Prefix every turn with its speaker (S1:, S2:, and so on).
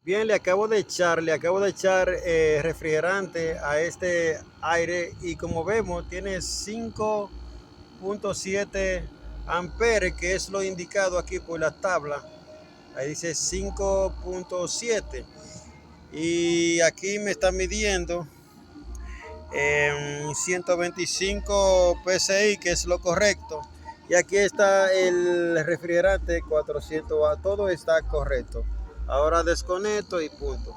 S1: Bien, le acabo de echar refrigerante a este aire y como vemos tiene 5,7 amperes, que es lo indicado aquí por la tabla. Ahí dice 5,7 y aquí me está midiendo en 125 psi, que es lo correcto. Y aquí está el refrigerante 400 watts, todo está correcto. Ahora desconecto y punto.